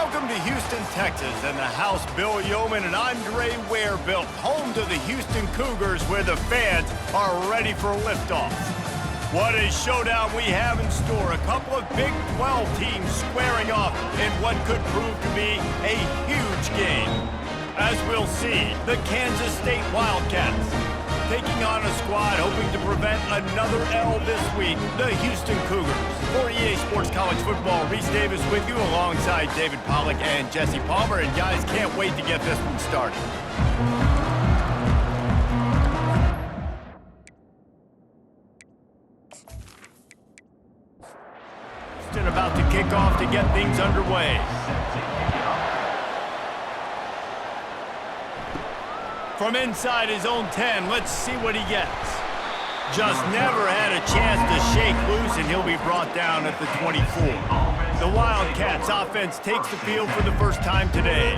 Welcome to Houston, Texas, and the house Bill Yeoman and Andre Ware built, home to the Houston Cougars, where the fans are ready for liftoff. What a showdown we have in store. A couple of Big 12 teams squaring off in what could prove to be a huge game. As we'll see, the Kansas State Wildcats taking on a squad hoping to prevent another L this week, the Houston Cougars. For EA Sports College Football, Reese Davis with you alongside David Pollack and Jesse Palmer. And guys, can't wait to get this one started. Houston about to kick off to get things underway. From inside his own 10, let's see what he gets. Just never had a chance to shake loose, and he'll be brought down at the 24. The Wildcats offense takes the field for the first time today.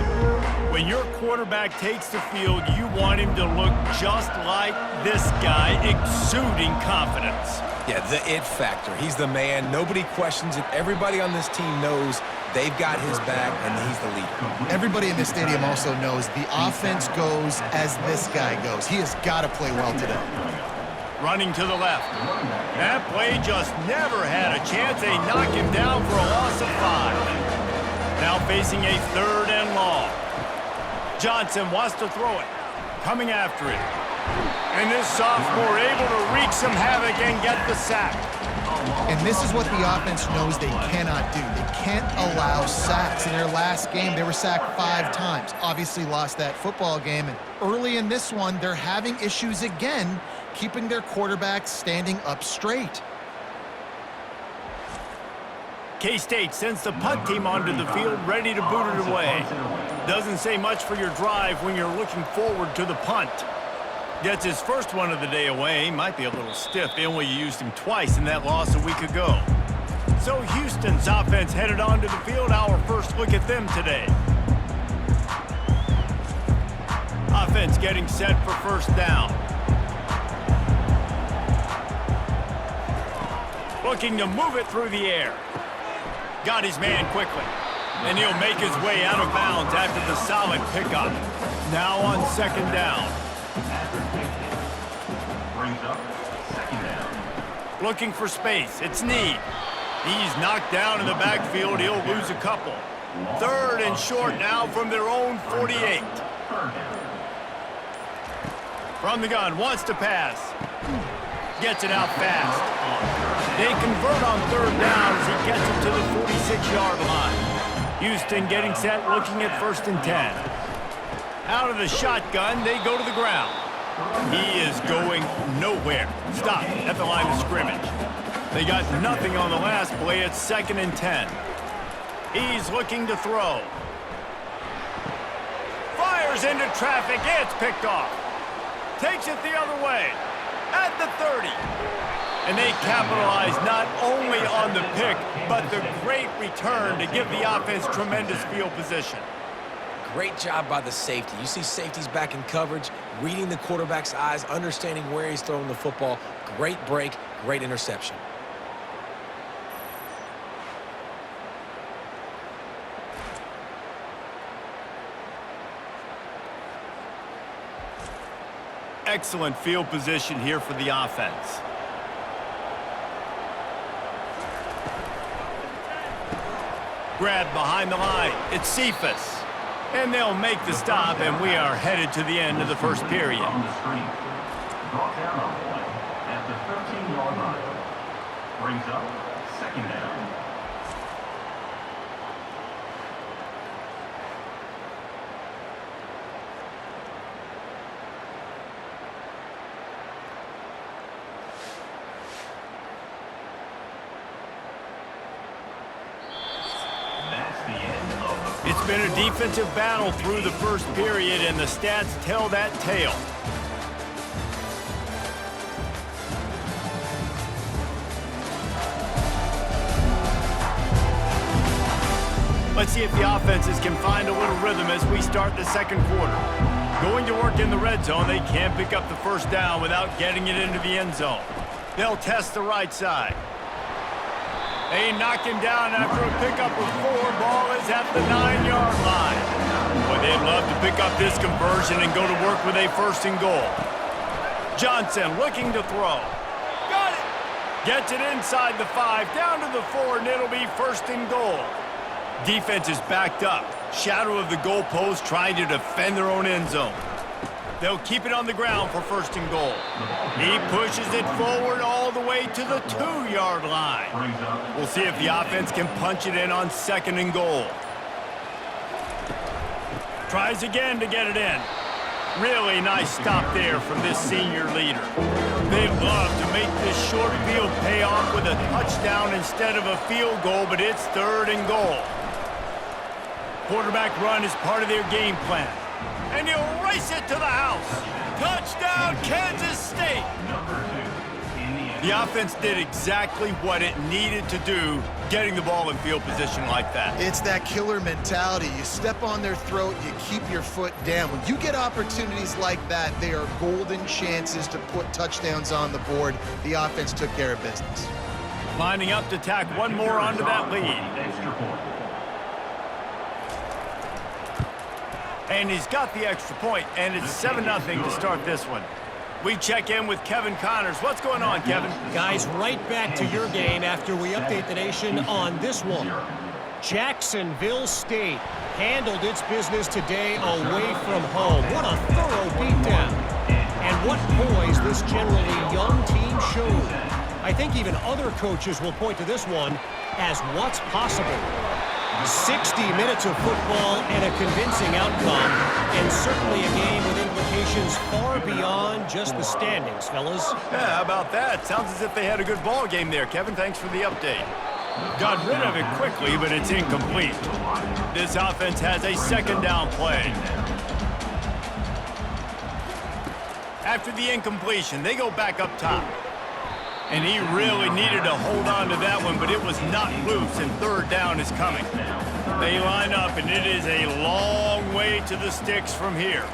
When your quarterback takes the field, you want him to look just like this guy, exuding confidence. Yeah, the it factor. He's the man. Nobody questions it. Everybody on this team knows they've got his back, and he's the leader. Everybody in this stadium also knows the offense goes as this guy goes. He has got to play well today. Running to the left. That play just never had a chance. They knock him down for a loss of 5. Now facing a 3rd and long. Johnson wants to throw it. Coming after it. And this sophomore able to wreak some havoc and get the sack. And this is what the offense knows they cannot do. They can't allow sacks. In their last game, they were sacked 5 times. Obviously lost that football game. And early in this one, they're having issues again, keeping their quarterback standing up straight. K-State sends the punt team onto the field, ready to boot it away. Doesn't say much for your drive when you're looking forward to the punt. Gets his first one of the day away. Might be a little stiff. They only used him twice in that loss a week ago. So Houston's offense headed onto the field. Our first look at them today. Offense getting set for first down. Looking to move it through the air. Got his man quickly. And he'll make his way out of bounds after the solid pickup. Now on 2nd down. Brings up 2nd down. Looking for space. It's Need. He's knocked down in the backfield. He'll lose a couple. 3rd and short now from their own 48. From the gun, wants to pass. Gets it out fast. They convert on 3rd down as he gets it to the 46-yard line. Houston getting set, looking at 1st and 10. Out of the shotgun, they go to the ground. He is going nowhere. Stop at the line of scrimmage. They got nothing on the last play. It's 2nd and 10. He's looking to throw. Fires into traffic. It's picked off. Takes it the other way. At the 30. And they capitalize not only on the pick, but the great return to give the offense tremendous field position. Great job by the safety. You see safeties back in coverage, reading the quarterback's eyes, understanding where he's throwing the football. Great break, great interception. Excellent field position here for the offense. Grab behind the line. It's Cephas. And they'll make the stop, and we are headed to the end of the first period. On the screen. Brought down on the play at the 13-yard line. Brings up 2nd down. It's been a defensive battle through the first period, and the stats tell that tale. Let's see if the offenses can find a little rhythm as we start the 2nd quarter. Going to work in the red zone, they can't pick up the first down without getting it into the end zone. They'll test the right side. They knock him down after a pickup of 4. Ball is is at the 9-yard line. Boy, they'd love to pick up this conversion and go to work with a first and goal. Johnson looking to throw. Got it! Gets it inside the 5, down to the 4, and it'll be first and goal. Defense is backed up. Shadow of the goalpost trying to defend their own end zone. They'll keep it on the ground for first and goal. He pushes it forward all the way to the 2-yard line. We'll see if the offense can punch it in on second and goal. Tries again to get it in. Really nice stop there from this senior leader. They love to make this short field pay off with a touchdown instead of a field goal, but it's third and goal. Quarterback run is part of their game plan. And he'll race it to the house. Touchdown, Kansas State. The offense did exactly what it needed to do, getting the ball in field position like that. It's that killer mentality. You step on their throat, you keep your foot down. When you get opportunities like that, they are golden chances to put touchdowns on the board. The offense took care of business. Lining up to tack one more onto that lead. Extra point. And he's got the extra point, and it's 7-0 to start this one. We check in with Kevin Connors. What's going on, Kevin? Guys, right back to your game after we update the nation on this one. Jacksonville State handled its business today away from home. What a thorough beatdown. And what poise this generally young team showed. I think even other coaches will point to this one as what's possible. 60 minutes of football and a convincing outcome, and certainly a game with implications far beyond just the standings, fellas. Yeah, how about that? Sounds as if they had a good ball game there, Kevin. Thanks for the update. Got rid of it quickly, but it's incomplete. This offense has a second down play. After the incompletion, they go back up top. And he really needed to hold on to that one, but it was not loose, and third down is coming. They line up, and it is a long way to the sticks from here.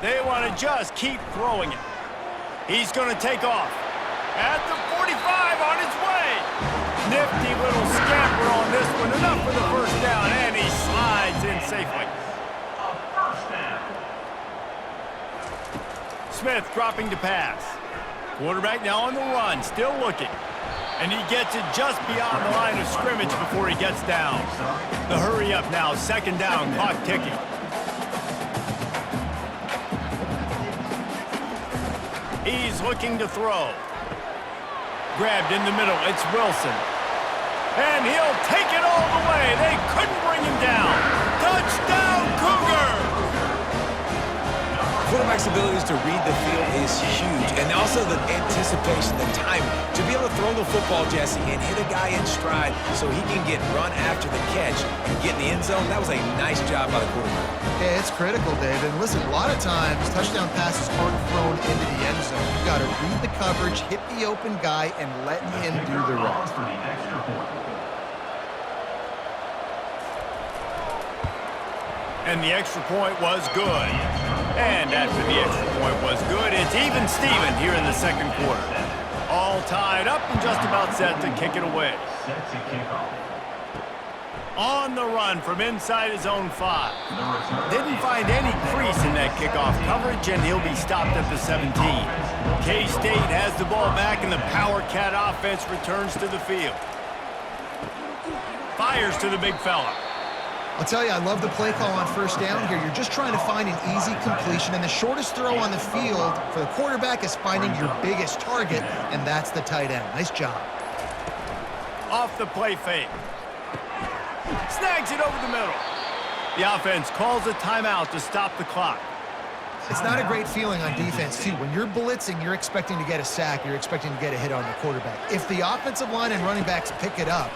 They want to just keep throwing it. He's going to take off. At the 45 on his way. Nifty little scamper on this one. Enough for the first down, and he slides in safely. Smith dropping to pass. Quarterback now on the run, still looking. And he gets it just beyond the line of scrimmage before he gets down. The hurry up now, second down, clock ticking. He's looking to throw. Grabbed in the middle, it's Wilson. And he'll take it all the way. They couldn't bring him down. Touchdown, Cougar! Quarterback's abilities to read the field is huge, and also the anticipation, the timing. To be able to throw the football, Jesse, and hit a guy in stride so he can get run after the catch and get in the end zone, that was a nice job by the quarterback. Yeah, it's critical, Dave. And listen, a lot of times, touchdown passes aren't thrown into the end zone. You've got to read the coverage, hit the open guy, and let him do the rest. And the extra point was good. And after the extra point was good, it's even Steven here in the second quarter. All tied up and just about set to kick it away. Set to kick off. On the run from inside his own 5. Didn't find any crease in that kickoff coverage, and he'll be stopped at the 17. K-State has the ball back, and the Power Cat offense returns to the field. Fires to the big fella. I'll tell you, I love the play call on first down here. You're just trying to find an easy completion, and the shortest throw on the field for the quarterback is finding your biggest target, and that's the tight end. Nice job. Off the play fake. Snags it over the middle. The offense calls a timeout to stop the clock. It's not a great feeling on defense, too. When you're blitzing, you're expecting to get a sack. You're expecting to get a hit on the quarterback. If the offensive line and running backs pick it up,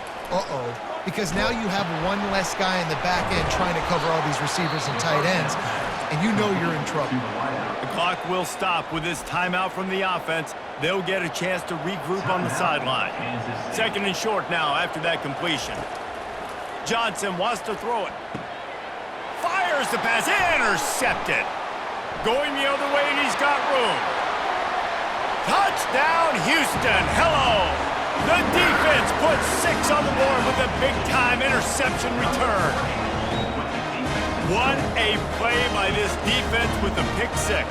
because now you have one less guy in the back end trying to cover all these receivers and tight ends, and you know you're in trouble. The clock will stop with this timeout from the offense. They'll get a chance to regroup on the sideline. Second and short now after that completion. Johnson wants to throw it. Fires the pass, intercepted. Going the other way, and he's got room. Touchdown, Houston. Hello. The defense puts 6 on the board with a big-time interception return. What a play by this defense with the pick 6.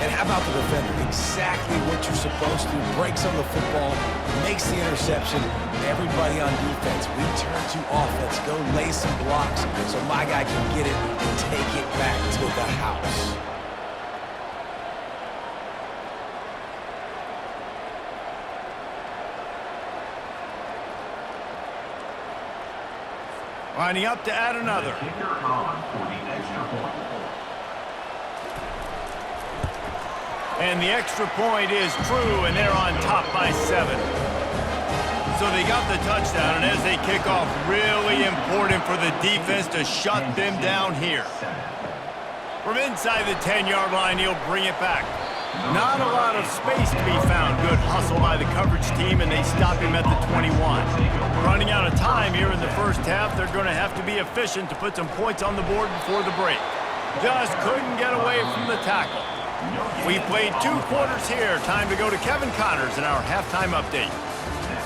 And how about the defender? Exactly what you're supposed to. Breaks on the football, makes the interception. Everybody on defense, we turn to offense. Go lay some blocks so my guy can get it and take it back to the house. Lining up to add another. Kicker on for the extra point. And the extra point is true, and they're on top by 7. So they got the touchdown, and as they kick off, really important for the defense to shut them down here. From inside the 10-yard line, he'll bring it back. Not a lot of space to be found. Good hustle by the coverage team, and they stop him at the 21. Running out of time here in the first half, they're going to have to be efficient to put some points on the board before the break. Just couldn't get away from the tackle. We played 2 quarters here. Time to go to Kevin Connors in our halftime update.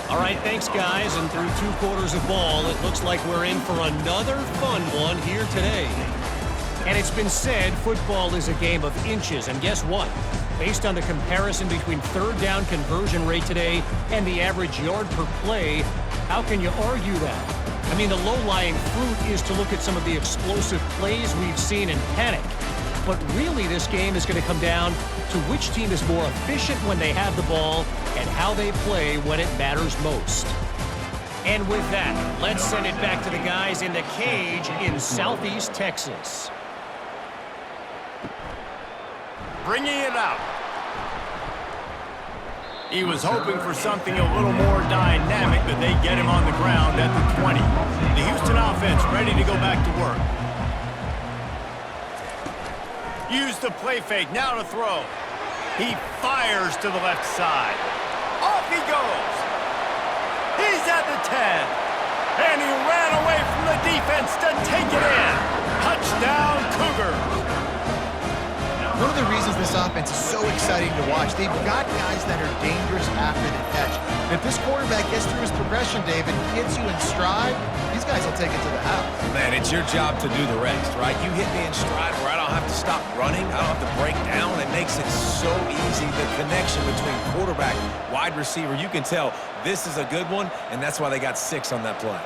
All right, thanks, guys. And through 2 quarters of ball, it looks like we're in for another fun one here today. And it's been said football is a game of inches. And guess what? Based on the comparison between third down conversion rate today and the average yard per play, how can you argue that? I mean, the low-lying fruit is to look at some of the explosive plays we've seen and panic. But really, this game is going to come down to which team is more efficient when they have the ball and how they play when it matters most. And with that, let's send it back to the guys in the cage in Southeast Texas. Bringing it out. He was hoping for something a little more dynamic, but they get him on the ground at the 20. The Houston offense ready to go back to work. Use the play fake, now to throw. He fires to the left side. Off he goes. He's at the 10. And he ran away from the defense to take it in. Touchdown, Cougars. One of the reasons this offense is so exciting to watch, they've got guys that are dangerous after the catch. And if this quarterback gets through his progression, David, hits you in stride, these guys will take it to the house. Man, it's your job to do the rest, right? You hit me in stride where I don't have to stop running. I don't have to break down. It makes it so easy, the connection between quarterback, wide receiver. You can tell this is a good one, and that's why they got 6 on that play.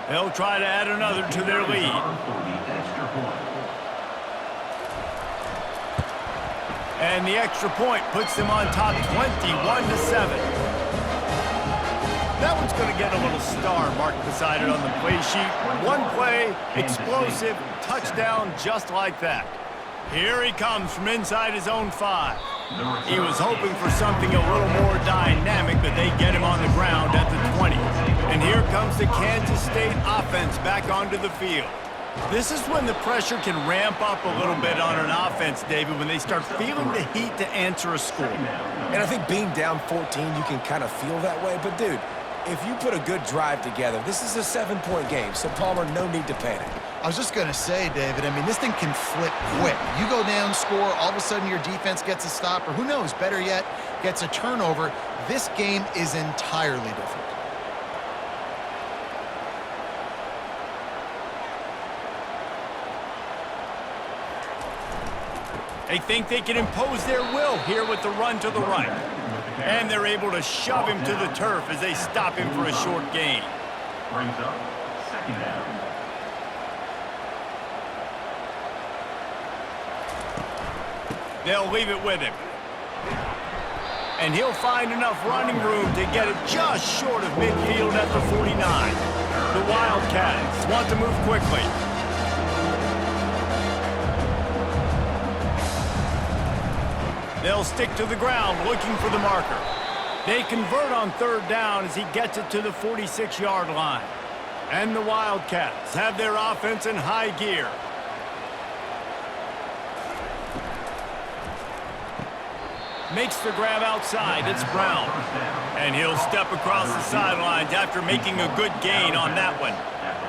They'll try to add another to their lead. And the extra point puts them on top 21-7. That one's going to get a little star marked beside it on the play sheet. One play, explosive, touchdown just like that. Here he comes from inside his own 5. He was hoping for something a little more dynamic, but they get him on the ground at the 20. And here comes the Kansas State offense back onto the field. This is when the pressure can ramp up a little bit on an offense, David, when they start feeling the heat to answer a score. And I think being down 14, you can kind of feel that way. But, dude, if you put a good drive together, this is a 7-point game. So, Palmer, no need to panic. I was just going to say, David, I mean, this thing can flip quick. You go down, score, all of a sudden your defense gets a stop, or who knows, better yet, gets a turnover. This game is entirely different. They think they can impose their will here with the run to the right. And they're able to shove him to the turf as they stop him for a short gain. Brings up 2nd down. They'll leave it with him. And he'll find enough running room to get it just short of midfield at the 49. The Wildcats want to move quickly. They'll stick to the ground looking for the marker. They convert on 3rd down as he gets it to the 46-yard line. And the Wildcats have their offense in high gear. Makes the grab outside. It's Brown. And he'll step across the sidelines after making a good gain on that one. At the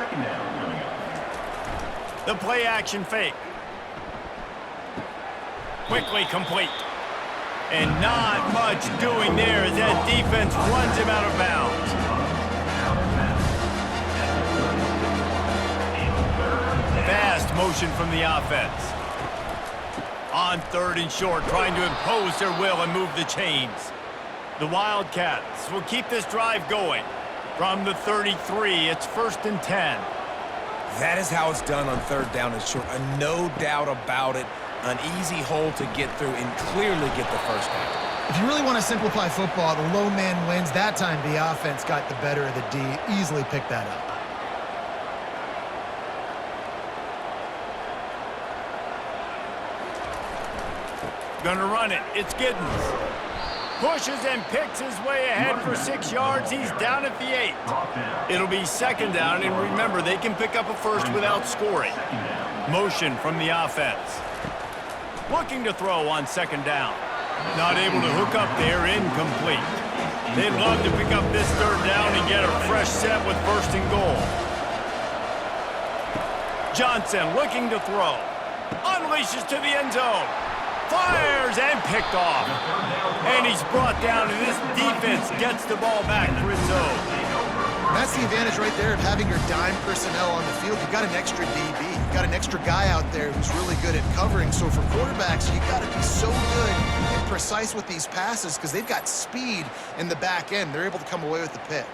41. 2nd down coming up. The play action fake. Quickly complete. And not much doing there as that defense runs him out of bounds. Fast motion from the offense. On 3rd and short, trying to impose their will and move the chains. The Wildcats will keep this drive going. From the 33, it's 1st and 10. That is how it's done on 3rd down and short. No doubt about it. An easy hole to get through and clearly get the first down. If you really want to simplify football, the low man wins. That time the offense got the better of the D. Easily picked that up. Gonna run it. It's Giddens. Pushes and picks his way ahead for 6 yards. He's down at the 8. It'll be 2nd down, and remember, they can pick up a first without scoring. Motion from the offense. Looking to throw on 2nd down. Not able to hook up there, incomplete. They'd love to pick up this 3rd down and get a fresh set with 1st and goal. Johnson looking to throw. Unleashes to the end zone. Fires and picked off. And he's brought down, and this defense gets the ball back for its own. That's the advantage right there of having your dime personnel on the field. You've got an extra DB. You've got an extra guy out there who's really good at covering. So for quarterbacks, you've got to be so good and precise with these passes because they've got speed in the back end. They're able to come away with the pick.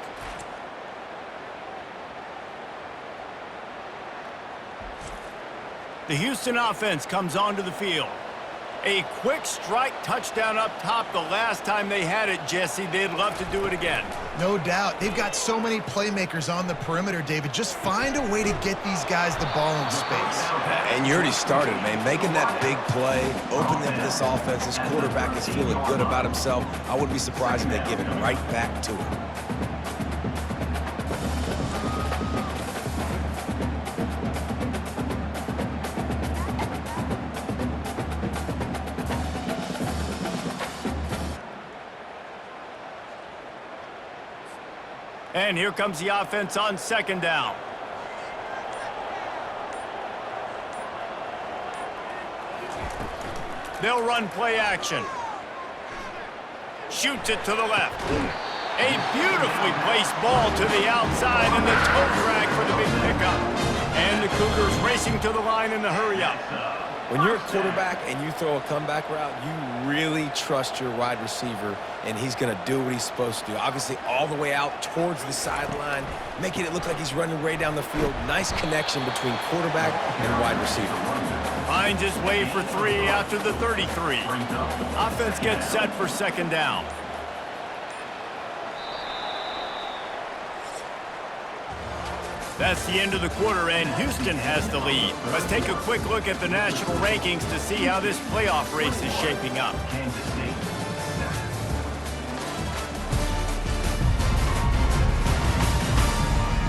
The Houston offense comes onto the field. A quick strike touchdown up top the last time they had it, Jesse. They'd love to do it again. No doubt. They've got so many playmakers on the perimeter, David. Just find a way to get these guys the ball in space. And you already started, man. Making that big play, opening up this offense. This quarterback is feeling good about himself. I wouldn't be surprised if they give it right back to him. And here comes the offense on 2nd down. They'll run play action. Shoots it to the left. A beautifully placed ball to the outside and the toe drag for the big pickup. And the Cougars racing to the line in the hurry-up. When you're a quarterback and you throw a comeback route, you really trust your wide receiver, and he's going to do what he's supposed to do. Obviously, all the way out towards the sideline, making it look like he's running way down the field. Nice connection between quarterback and wide receiver. Finds his way for 3 after the 33. Offense gets set for 2nd down. That's the end of the quarter, and Houston has the lead. Let's take a quick look at the national rankings to see how this playoff race is shaping up.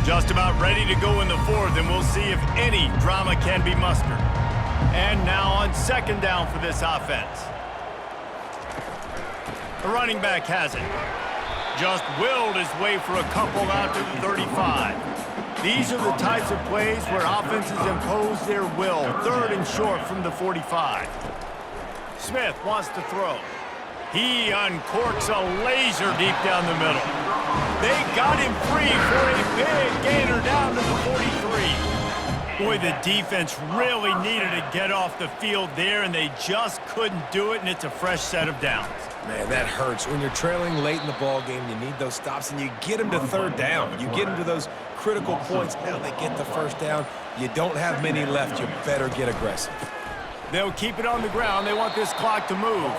Just about ready to go in the 4th, and we'll see if any drama can be mustered. And now on 2nd down for this offense. The running back has it. Just willed his way for a couple out to the 35. These are the types of plays where offenses impose their will. 3rd and short from the 45. Smith wants to throw. He uncorks a laser deep down the middle. They got him free for a big gainer down to the 43. Boy, the defense really needed to get off the field there, and they just couldn't do it, and it's a fresh set of downs. Man, that hurts. When you're trailing late in the ball game, you need those stops, and you get them to 3rd down. You get them to those critical points. Now they get the 1st down. You don't have many left. You better get aggressive. They'll keep it on the ground. They want this clock to move.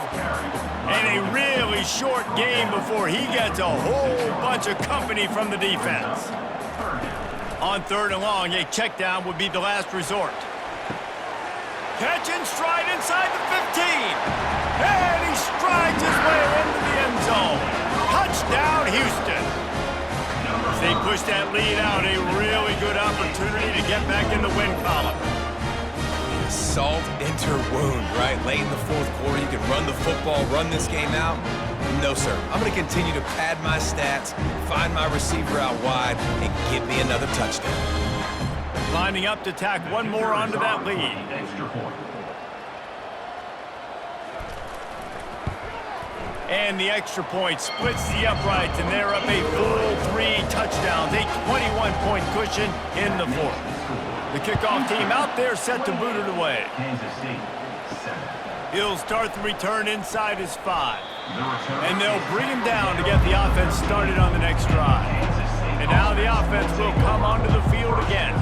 And a really short game before he gets a whole bunch of company from the defense. On 3rd and long, a check down would be the last resort. Catch and stride inside the 15. And he strides his way into the end zone. Touchdown, Houston. As they push that lead out, a really good opportunity to get back in the win column. Salt into wound, right? Late in the 4th quarter, you can run the football, run this game out. No, sir. I'm going to continue to pad my stats, find my receiver out wide, and get me another touchdown. Lining up to tack one more onto that lead. And the extra point splits the uprights, and they're up a full 3 touchdowns, a 21-point cushion in the fourth. The kickoff team out there set to boot it away. Kansas State, 7. He'll start the return inside his 5. And they'll bring him down to get the offense started on the next drive. And now the offense will come onto the field again.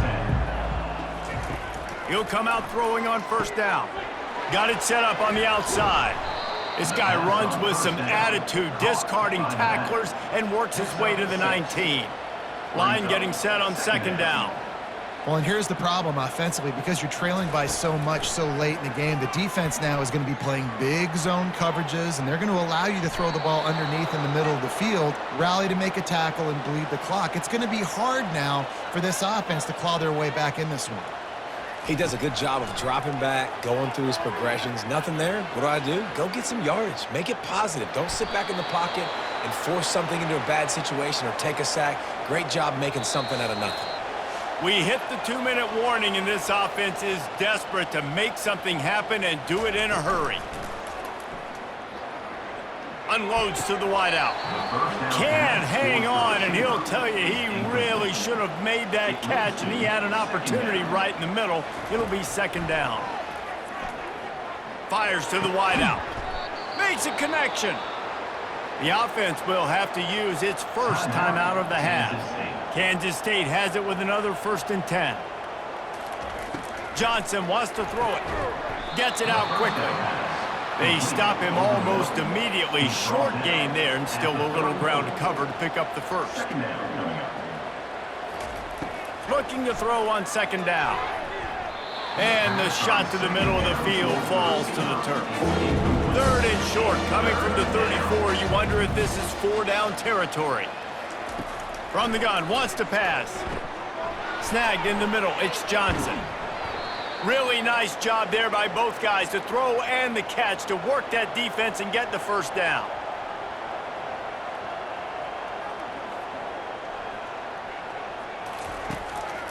He'll come out throwing on first down. Got it set up on the outside. This guy runs with some attitude, discarding tacklers, and works his way to the 19. Line getting set on second down. Well, and here's the problem offensively. Because you're trailing by so much so late in the game, the defense now is going to be playing big zone coverages, and they're going to allow you to throw the ball underneath in the middle of the field, rally to make a tackle, and bleed the clock. It's going to be hard now for this offense to claw their way back in this one. He does a good job of dropping back, going through his progressions. Nothing there. What do? Go get some yardage. Make it positive. Don't sit back in the pocket and force something into a bad situation or take a sack. Great job making something out of nothing. We hit the 2-minute warning, and this offense is desperate to make something happen and do it in a hurry. Unloads to the wideout. Can't hang on, and he'll tell you he really should have made that catch, and he had an opportunity right in the middle. It'll be second down. Fires to the wideout. Makes a connection. The offense will have to use its first timeout of the half. Kansas State has it with another 1st and 10. Johnson wants to throw it. Gets it out quickly. They stop him almost immediately. Short gain there, and still a little ground to cover to pick up the first. Looking to throw on second down. And the shot to the middle of the field falls to the turf. 3rd and short, coming from the 34. You wonder if this is 4-down territory. From the gun, wants to pass. Snagged in the middle, it's Johnson. Really nice job there by both guys to throw and the catch to work that defense and get the first down.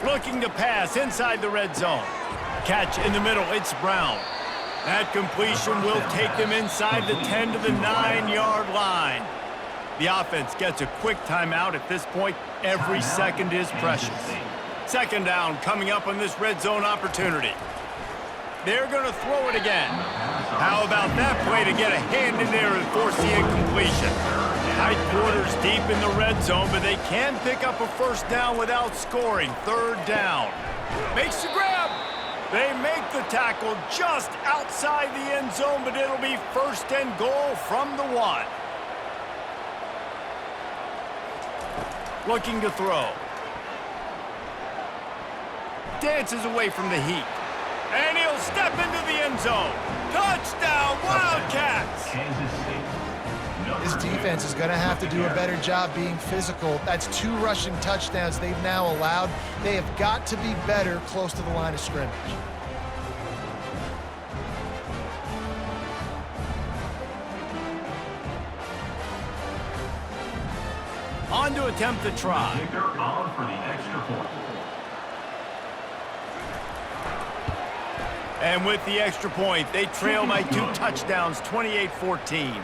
Looking to pass inside the red zone. Catch in the middle, it's Brown. That completion will take them inside the 10 to the 9-yard line. The offense gets a quick timeout at this point. Every second is precious. Second down coming up on this red zone opportunity. They're going to throw it again. How about that play to get a hand in there and force the incompletion? Tight quarters deep in the red zone, but they can pick up a first down without scoring. 3rd down. Makes the grab. They make the tackle just outside the end zone, but it'll be 1st and goal from the 1. Looking to throw. Dances away from the heat. And he'll step into the end zone. Touchdown, Wildcats! This defense is going to have to do a better job being physical. That's 2 rushing touchdowns they've now allowed. They have got to be better close to the line of scrimmage. On to attempt the try. Kicker on for the extra point. And with the extra point, they trail by 2 touchdowns, 28-14.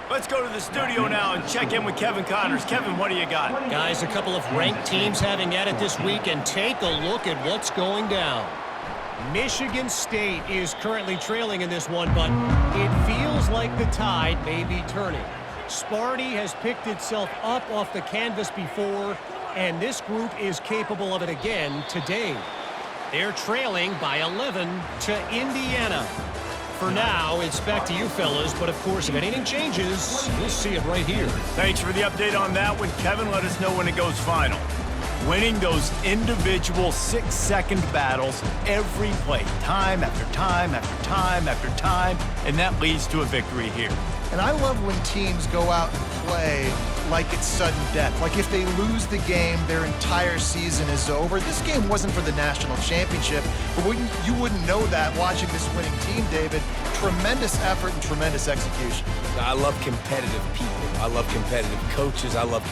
Let's go to the studio now and check in with Kevin Connors. Kevin, what do you got? Guys, a couple of ranked teams having at it this week, and take a look at what's going down. Michigan State is currently trailing in this one, but it feels like the tide may be turning. Sparty has picked itself up off the canvas before, and this group is capable of it again today. They're trailing by 11 to Indiana. For now, it's back to you fellas, but of course, if anything changes, you'll see it right here. Thanks for the update on that one, Kevin. Let us know when it goes final. Winning those individual 6-second battles every play, time after time after time after time, and that leads to a victory here. And I love when teams go out and play like it's sudden death. Like if they lose the game, their entire season is over. This game wasn't for the national championship, but you wouldn't know that watching this winning team, David. Tremendous effort and tremendous execution. I love competitive people. I love competitive coaches. I love